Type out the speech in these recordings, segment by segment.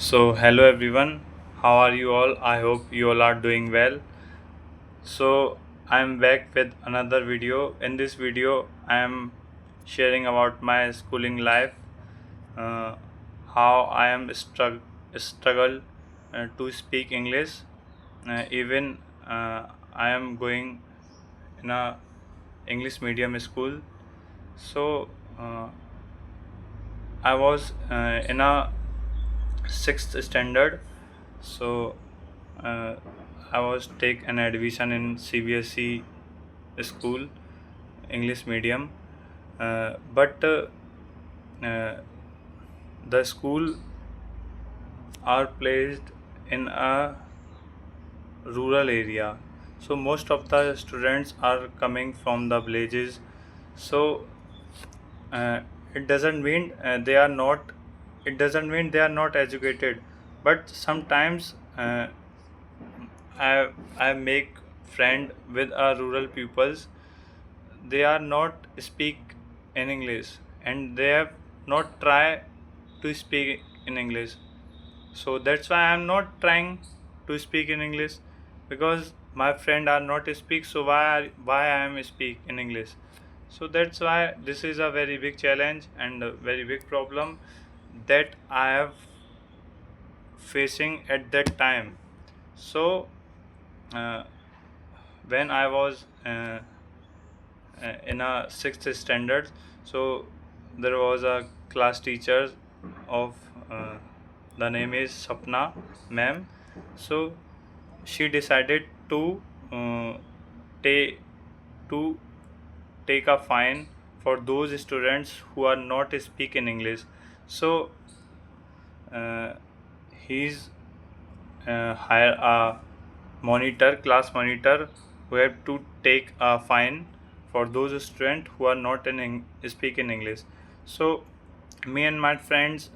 Hello everyone, how are you all? I hope you all are doing well. I'm back with another video. In this video, I am sharing about my schooling life, uh, how I am struggle to speak English. Even I am going in a English medium school. So, uh, I was in a sixth standard. So uh, I was take an admission in CBSE school, English medium, but the school are placed in a rural area. So most of the students are coming from the villages. So uh, it doesn't mean they are not. It doesn't mean they are not educated, but sometimes I make friend with our rural pupils. They are not speak in English, and they have not try to speak in English. So that's why I'm not trying to speak in English, because my friend are not speak. So why I am speak in English? So that's why this is a very big challenge and a very big problem that I have facing at that time. So uh, when I was in a sixth standard, so there was a class teacher of the name is Sapna ma'am. So she decided uh, take to take a fine for those students who are not speaking English. So uh, he's hire a class monitor, who have to take a fine for those students who are not speak in English. So me and my friends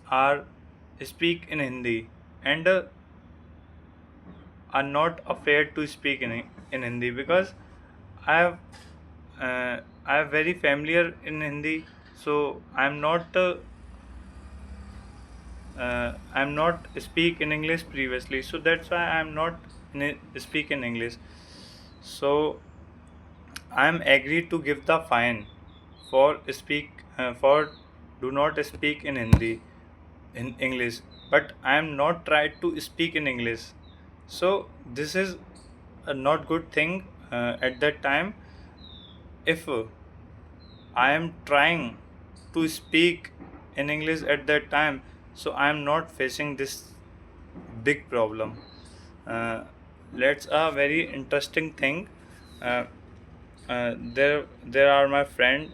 are speak in Hindi, and are not afraid to speak in Hindi, because I have I am very familiar in Hindi. So I'm not speak in English previously, so that's why I'm not speak in English. So I'm agreed to give the fine for do not speak in Hindi in English, but I am not tried to speak in English. So this is a not good thing at that time. If I am trying to speak in English at that time, so I am not facing this big problem. Uh, that's a very interesting thing. Uh, there are my friend.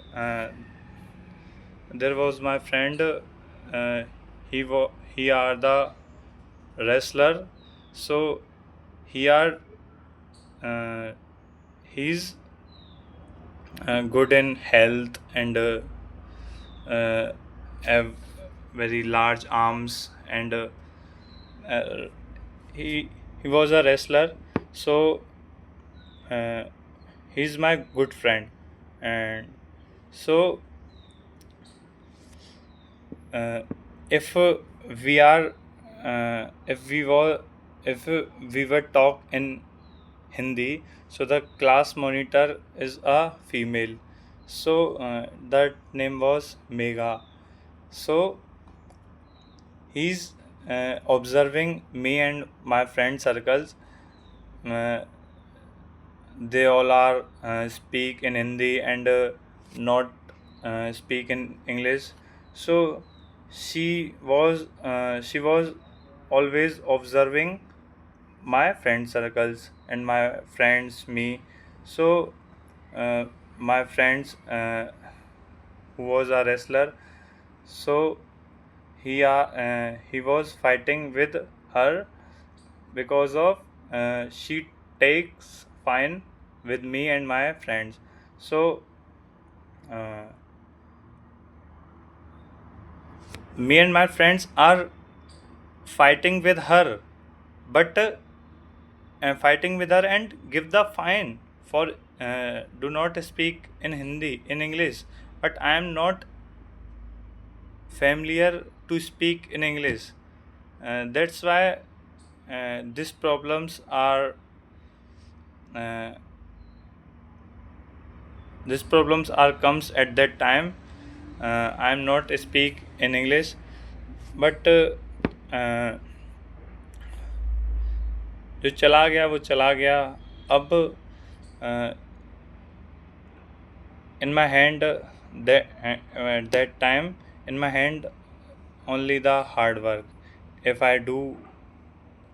There was my friend. He are the wrestler. So he are uh, he's good in health, and uh, have very large arms, and uh, he he was a wrestler. So uh, he's my good friend, and so uh, if we are if we were talk in Hindi, so the class monitor is a female. So that name was Megha. So he's observing me and my friend circles. uh, they all are speak in Hindi, and not speak in English. So she was always observing my friend circles and my friends me. So my friends who was a wrestler, so he was fighting with her, because of she takes fine with me and my friends. So uh, me and my friends are fighting with her, but fighting with her and give the fine for do not speak in English. But I am not familiar to speak in English. That's why these uh, problems are comes at that time. I'm not speak in English, but uh, जो चला गया वो चला गया. अब uh, in my hand at that time, in my hand only the hard work. If I do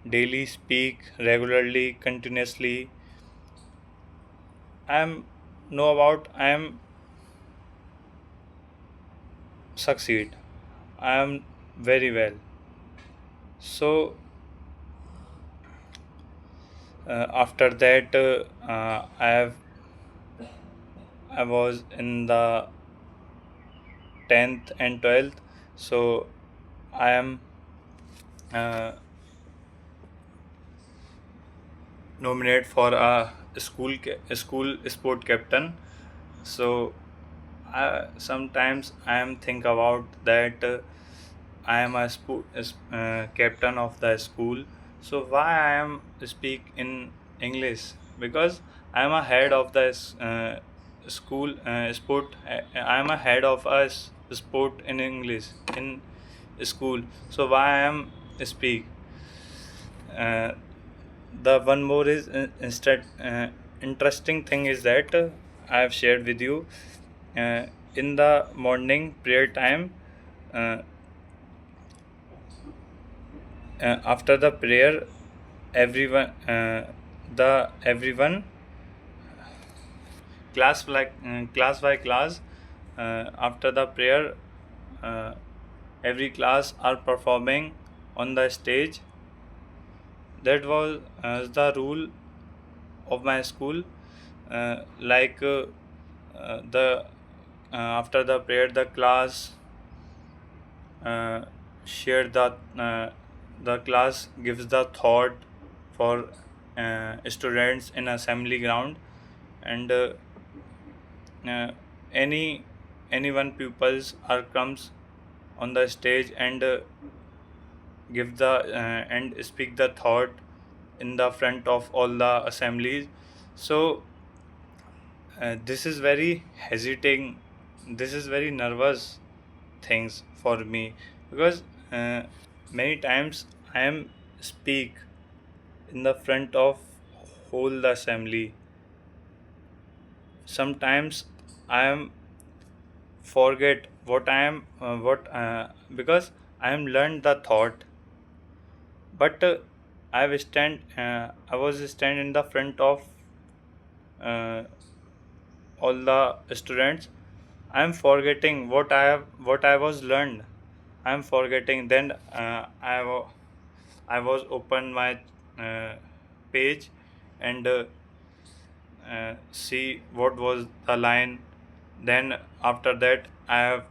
daily speak regularly continuously, I am succeed. I am very well. So after that, I was in the 10th and 12th. So I am uh, nominated for a school sport captain. So sometimes I am think about that I am a captain of the school. So why I am speak in English? Because I am a head of the school sport. I am a head of a sport in English in school. So why I am speak? Uh, the one more is interesting thing is that I have shared with you uh, in the morning prayer time. Uh, After the prayer, everyone the everyone class by class, after the prayer, uh, every class are performing on the stage. That was the rule of my school. The after the prayer, the class uh, share the class gives the thought for students in assembly ground. And uh, any one pupils are comes on the stage and give the and speak the thought in the front of all the assemblies. So this is very hesitating, this is very nervous things for me, because uh, many times I am speak in the front of whole the assembly. Sometimes I am forget what I am what because I am learned the thought, but I was stand in the front of uh, all the students. I am forgetting what I was learned. I am forgetting. Then I was open my uh, page and see what was the line. Then after that I have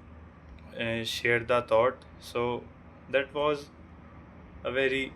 shared the thought. So that was a very